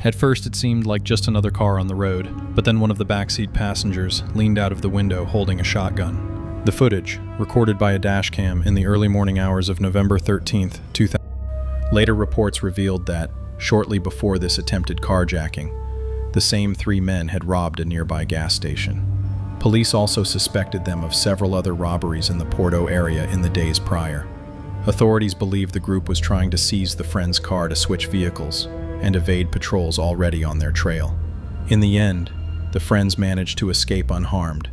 At first it seemed like just another car on the road, but then one of the backseat passengers leaned out of the window holding a shotgun. The footage, recorded by a dashcam in the early morning hours of November 13th, 2000, later reports revealed that, shortly before this attempted carjacking, the same three men had robbed a nearby gas station. Police also suspected them of several other robberies in the Porto area in the days prior. Authorities believe the group was trying to seize the friend's car to switch vehicles and evade patrols already on their trail. In the end, the friends managed to escape unharmed,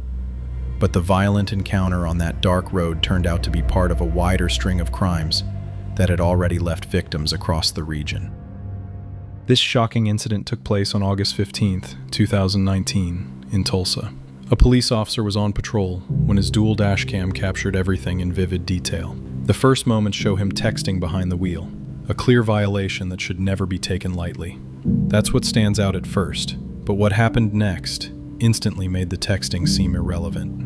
but the violent encounter on that dark road turned out to be part of a wider string of crimes that had already left victims across the region. This shocking incident took place on August 15th, 2019, in Tulsa. A police officer was on patrol when his dual dashcam captured everything in vivid detail. The first moments show him texting behind the wheel, a clear violation that should never be taken lightly. That's what stands out at first, but what happened next instantly made the texting seem irrelevant.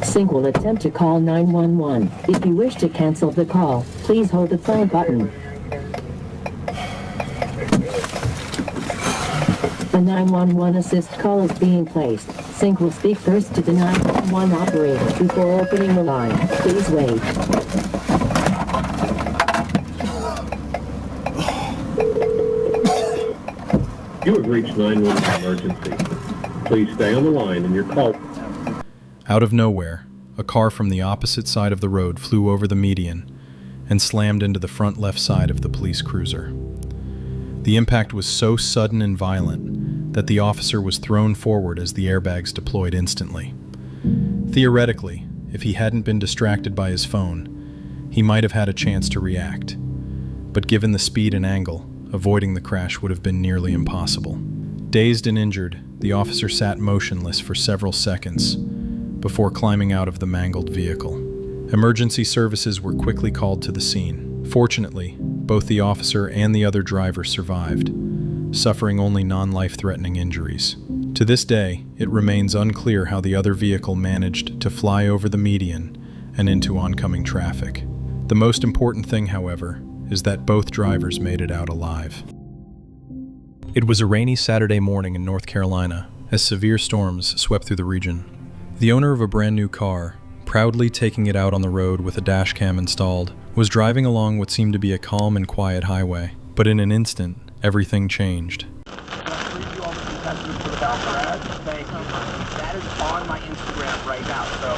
Sync will attempt to call 911. If you wish to cancel the call, please hold the phone button. A 911 assist call is being placed. Sync will speak first to the 911 operator before opening the line. Please wait. You have reached 911 emergency. Please stay on the line and your call. Out of nowhere, a car from the opposite side of the road flew over the median and slammed into the front left side of the police cruiser. The impact was so sudden and violent that the officer was thrown forward as the airbags deployed instantly. Theoretically, if he hadn't been distracted by his phone, he might have had a chance to react. But given the speed and angle, avoiding the crash would have been nearly impossible. Dazed and injured, the officer sat motionless for several seconds before climbing out of the mangled vehicle. Emergency services were quickly called to the scene. Fortunately, both the officer and the other driver survived, suffering only non-life-threatening injuries. To this day, it remains unclear how the other vehicle managed to fly over the median and into oncoming traffic. The most important thing, however, is that both drivers made it out alive. It was a rainy Saturday morning in North Carolina as severe storms swept through the region. The owner of a brand new car, proudly taking it out on the road with a dashcam installed, was driving along what seemed to be a calm and quiet highway. But in an instant, everything changed. That is on my Instagram right now, so.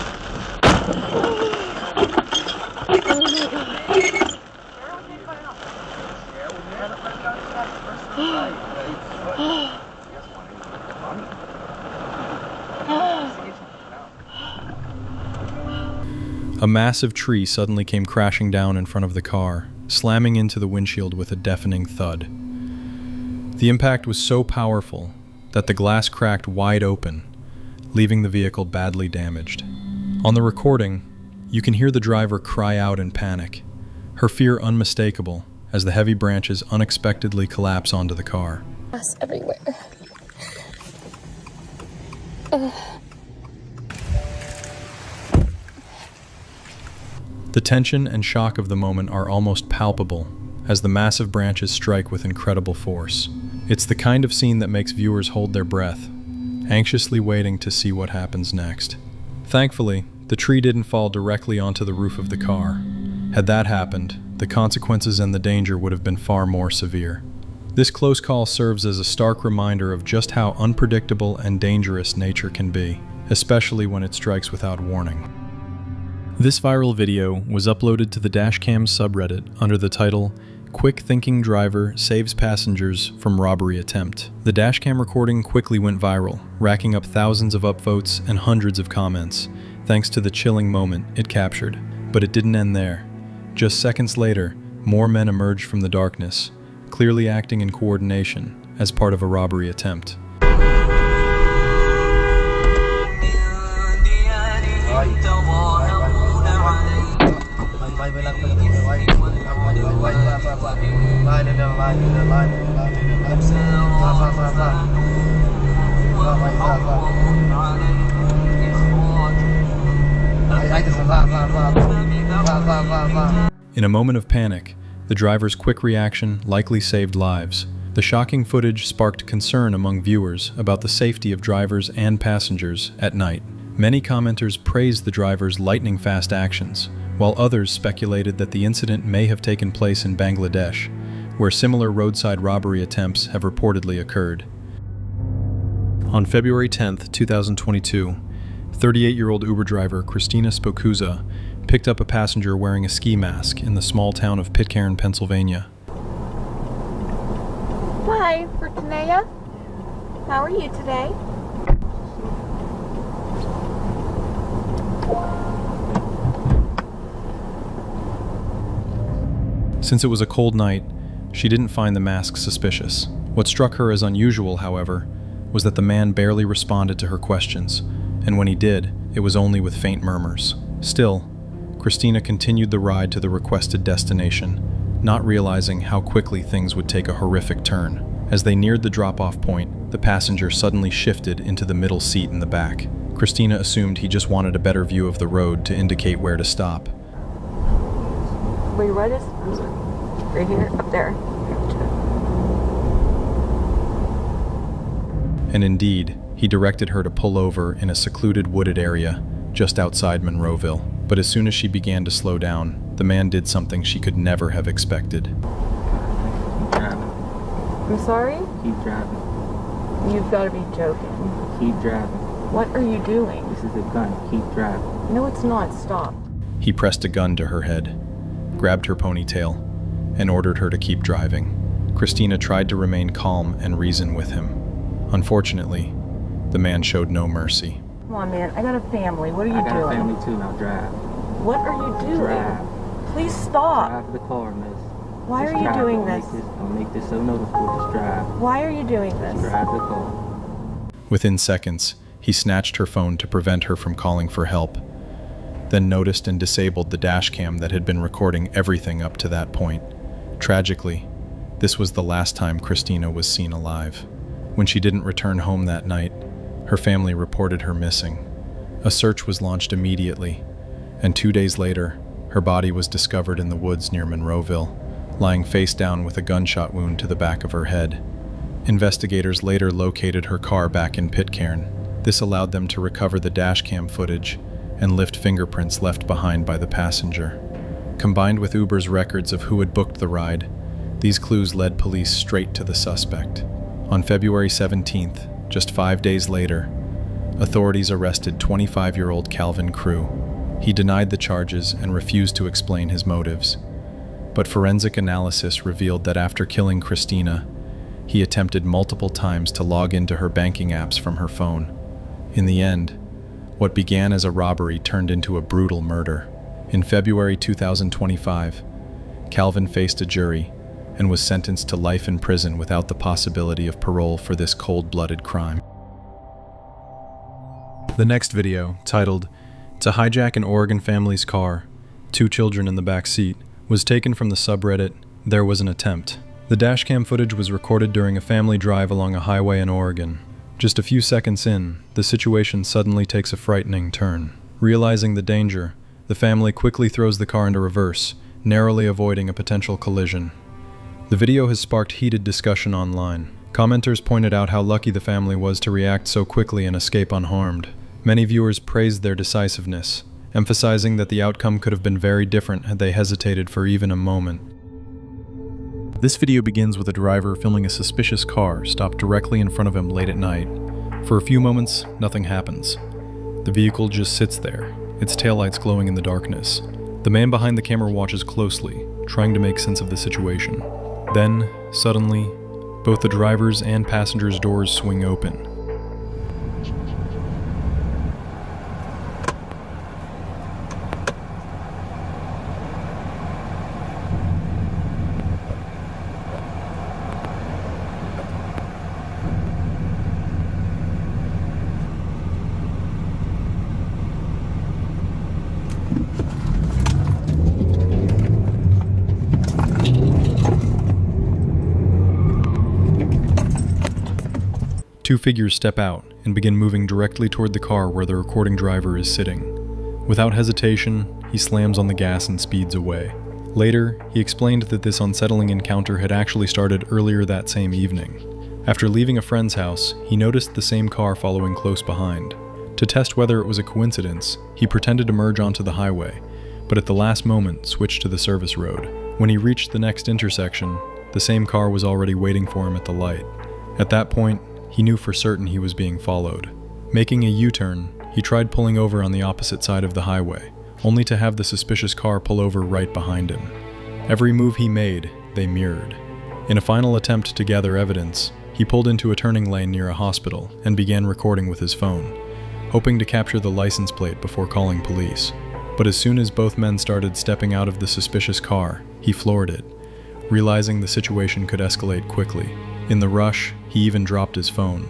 A massive tree suddenly came crashing down in front of the car, slamming into the windshield with a deafening thud. The impact was so powerful that the glass cracked wide open, leaving the vehicle badly damaged. On the recording, you can hear the driver cry out in panic, her fear unmistakable as the heavy branches unexpectedly collapse onto the car. Glass everywhere. The tension and shock of the moment are almost palpable as the massive branches strike with incredible force. It's the kind of scene that makes viewers hold their breath, anxiously waiting to see what happens next. Thankfully, the tree didn't fall directly onto the roof of the car. Had that happened, the consequences and the danger would have been far more severe. This close call serves as a stark reminder of just how unpredictable and dangerous nature can be, especially when it strikes without warning. This viral video was uploaded to the Dashcam subreddit under the title, "Quick Thinking Driver Saves Passengers from Robbery Attempt." The Dashcam recording quickly went viral, racking up thousands of upvotes and hundreds of comments, thanks to the chilling moment it captured. But it didn't end there. Just seconds later, more men emerged from the darkness, clearly acting in coordination as part of a robbery attempt. line. In a moment of panic, the driver's quick reaction likely saved lives. The shocking footage sparked concern among viewers about the safety of drivers and passengers at night. Many commenters praised the driver's lightning-fast actions, while others speculated that the incident may have taken place in Bangladesh, where similar roadside robbery attempts have reportedly occurred. On February 10, 2022, 38-year-old Uber driver Christina Spokuza picked up a passenger wearing a ski mask in the small town of Pitcairn, Pennsylvania. Hi, Fortunea. How are you today? Since it was a cold night, she didn't find the mask suspicious. What struck her as unusual, however, was that the man barely responded to her questions, and when he did, it was only with faint murmurs. Still, Christina continued the ride to the requested destination, not realizing how quickly things would take a horrific turn. As they neared the drop-off point, the passenger suddenly shifted into the middle seat in the back. Christina assumed he just wanted a better view of the road to indicate where to stop. Wait, what is? Right here? Up there. And indeed, he directed her to pull over in a secluded wooded area just outside Monroeville. But as soon as she began to slow down, the man did something she could never have expected. Keep driving. I'm sorry? Keep driving. You've got to be joking. Keep driving. What are you doing? This is a gun. Keep driving. No, it's not. Stop. He pressed a gun to her head, grabbed her ponytail, and ordered her to keep driving. Christina tried to remain calm and reason with him. Unfortunately, the man showed no mercy. Come on, man. I got a family. What are you I got doing? a family too. Now drive. What are you doing? Drive. Please stop. Drive the car, miss. Why Just are you drive. doing Don't this? Don't make this so noticeable. Just drive. Why are you doing this? Drive the car. Within seconds, he snatched her phone to prevent her from calling for help, then noticed and disabled the dashcam that had been recording everything up to that point. Tragically, this was the last time Christina was seen alive. When she didn't return home that night, her family reported her missing. A search was launched immediately, and 2 days later, her body was discovered in the woods near Monroeville, lying face down with a gunshot wound to the back of her head. Investigators later located her car back in Pitcairn. This allowed them to recover the dashcam footage and lift fingerprints left behind by the passenger. Combined with Uber's records of who had booked the ride, these clues led police straight to the suspect. On February 17th, just 5 days later, authorities arrested 25-year-old Calvin Crew. He denied the charges and refused to explain his motives. But forensic analysis revealed that after killing Christina, he attempted multiple times to log into her banking apps from her phone. In the end, what began as a robbery turned into a brutal murder. In February 2025, Calvin faced a jury and was sentenced to life in prison without the possibility of parole for this cold-blooded crime. The next video, titled "To Hijack an Oregon Family's Car, 2 Children in the Back Seat," was taken from the subreddit There Was an Attempt. The dashcam footage was recorded during a family drive along a highway in Oregon. Just a few seconds in, the situation suddenly takes a frightening turn. Realizing the danger, the family quickly throws the car into reverse, narrowly avoiding a potential collision. The video has sparked heated discussion online. Commenters pointed out how lucky the family was to react so quickly and escape unharmed. Many viewers praised their decisiveness, emphasizing that the outcome could have been very different had they hesitated for even a moment. This video begins with a driver filming a suspicious car stopped directly in front of him late at night. For a few moments, nothing happens. The vehicle just sits there, its taillights glowing in the darkness. The man behind the camera watches closely, trying to make sense of the situation. Then, suddenly, both the driver's and passenger's doors swing open. Two figures step out and begin moving directly toward the car where the recording driver is sitting. Without hesitation, he slams on the gas and speeds away. Later, he explained that this unsettling encounter had actually started earlier that same evening. After leaving a friend's house, he noticed the same car following close behind. To test whether it was a coincidence, he pretended to merge onto the highway, but at the last moment switched to the service road. When he reached the next intersection, the same car was already waiting for him at the light. At that point, he knew for certain he was being followed. Making a U-turn, he tried pulling over on the opposite side of the highway, only to have the suspicious car pull over right behind him. Every move he made, they mirrored. In a final attempt to gather evidence, he pulled into a turning lane near a hospital and began recording with his phone, hoping to capture the license plate before calling police. But as soon as both men started stepping out of the suspicious car, he floored it, realizing the situation could escalate quickly. In the rush, he even dropped his phone,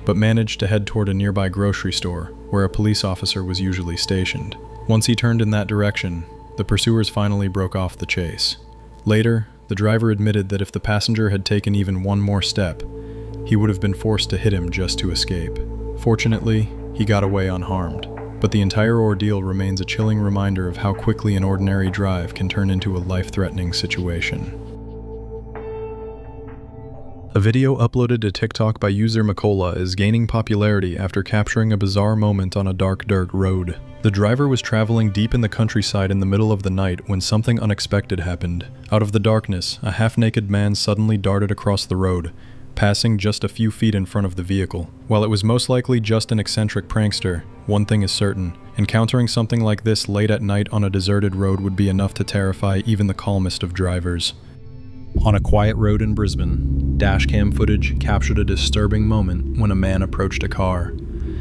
but managed to head toward a nearby grocery store where a police officer was usually stationed. Once he turned in that direction, the pursuers finally broke off the chase. Later, the driver admitted that if the passenger had taken even one more step, he would have been forced to hit him just to escape. Fortunately, he got away unharmed, but the entire ordeal remains a chilling reminder of how quickly an ordinary drive can turn into a life-threatening situation. A video uploaded to TikTok by user Makola is gaining popularity after capturing a bizarre moment on a dark dirt road. The driver was traveling deep in the countryside in the middle of the night when something unexpected happened. Out of the darkness, a half-naked man suddenly darted across the road, passing just a few feet in front of the vehicle. While it was most likely just an eccentric prankster, one thing is certain: encountering something like this late at night on a deserted road would be enough to terrify even the calmest of drivers. On a quiet road in Brisbane, dashcam footage captured a disturbing moment when a man approached a car,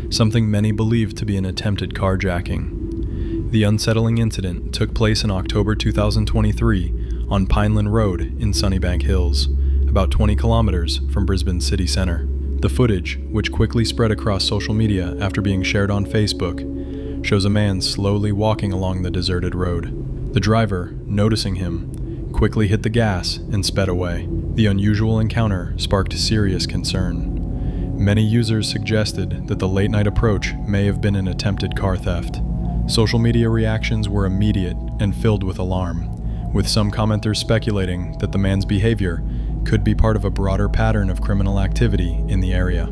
something many believed to be an attempted carjacking. The unsettling incident took place in October 2023 on Pineland Road in Sunnybank Hills, about 20 kilometers from Brisbane city centre. The footage, which quickly spread across social media after being shared on Facebook, shows a man slowly walking along the deserted road. The driver, noticing him, quickly hit the gas and sped away. The unusual encounter sparked serious concern. Many users suggested that the late-night approach may have been an attempted car theft. Social media reactions were immediate and filled with alarm, with some commenters speculating that the man's behavior could be part of a broader pattern of criminal activity in the area.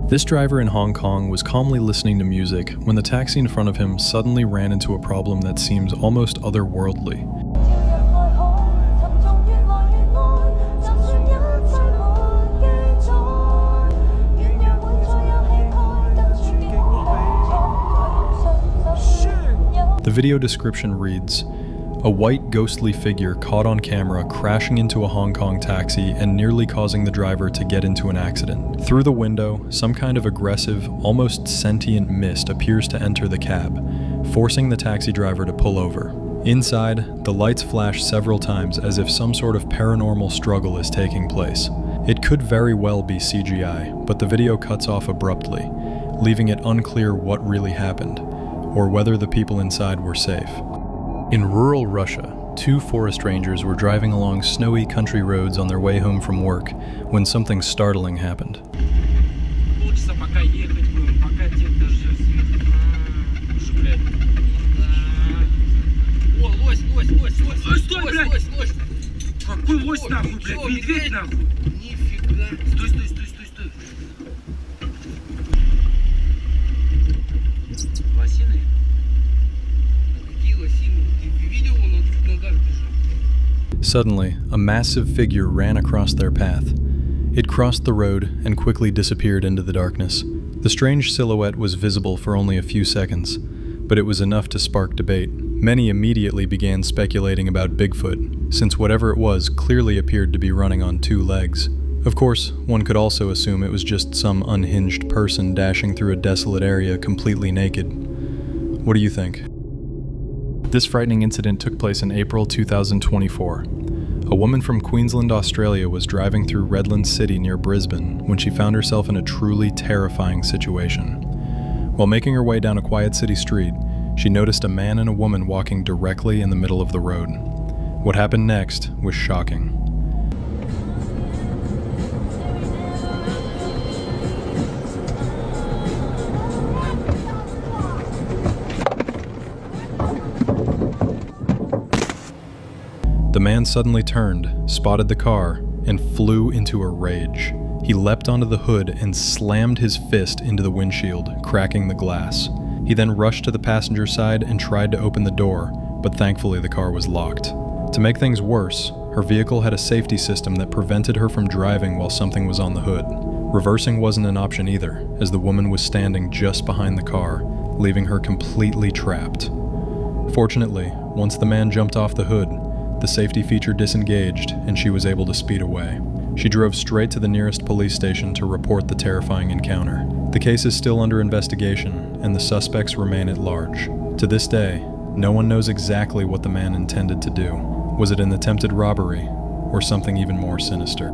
This driver in Hong Kong was calmly listening to music when the taxi in front of him suddenly ran into a problem that seems almost otherworldly. The video description reads, "A white ghostly figure caught on camera crashing into a Hong Kong taxi and nearly causing the driver to get into an accident. Through the window, some kind of aggressive, almost sentient mist appears to enter the cab, forcing the taxi driver to pull over. Inside, the lights flash several times as if some sort of paranormal struggle is taking place. It could very well be CGI, but the video cuts off abruptly, leaving it unclear what really happened, or whether the people inside were safe." In rural Russia, two forest rangers were driving along snowy country roads on their way home from work when something startling happened. Suddenly, a massive figure ran across their path. It crossed the road and quickly disappeared into the darkness. The strange silhouette was visible for only a few seconds, but it was enough to spark debate. Many immediately began speculating about Bigfoot, since whatever it was clearly appeared to be running on two legs. Of course, one could also assume it was just some unhinged person dashing through a desolate area completely naked. What do you think? This frightening incident took place in April 2024. A woman from Queensland, Australia was driving through Redland City near Brisbane when she found herself in a truly terrifying situation. While making her way down a quiet city street, she noticed a man and a woman walking directly in the middle of the road. What happened next was shocking. The man suddenly turned, spotted the car, and flew into a rage. He leapt onto the hood and slammed his fist into the windshield, cracking the glass. He then rushed to the passenger side and tried to open the door, but thankfully the car was locked. To make things worse, her vehicle had a safety system that prevented her from driving while something was on the hood. Reversing wasn't an option either, as the woman was standing just behind the car, leaving her completely trapped. Fortunately, once the man jumped off the hood, the safety feature disengaged and she was able to speed away. She drove straight to the nearest police station to report the terrifying encounter. The case is still under investigation, and the suspects remain at large. To this day, no one knows exactly what the man intended to do. Was it an attempted robbery, or something even more sinister?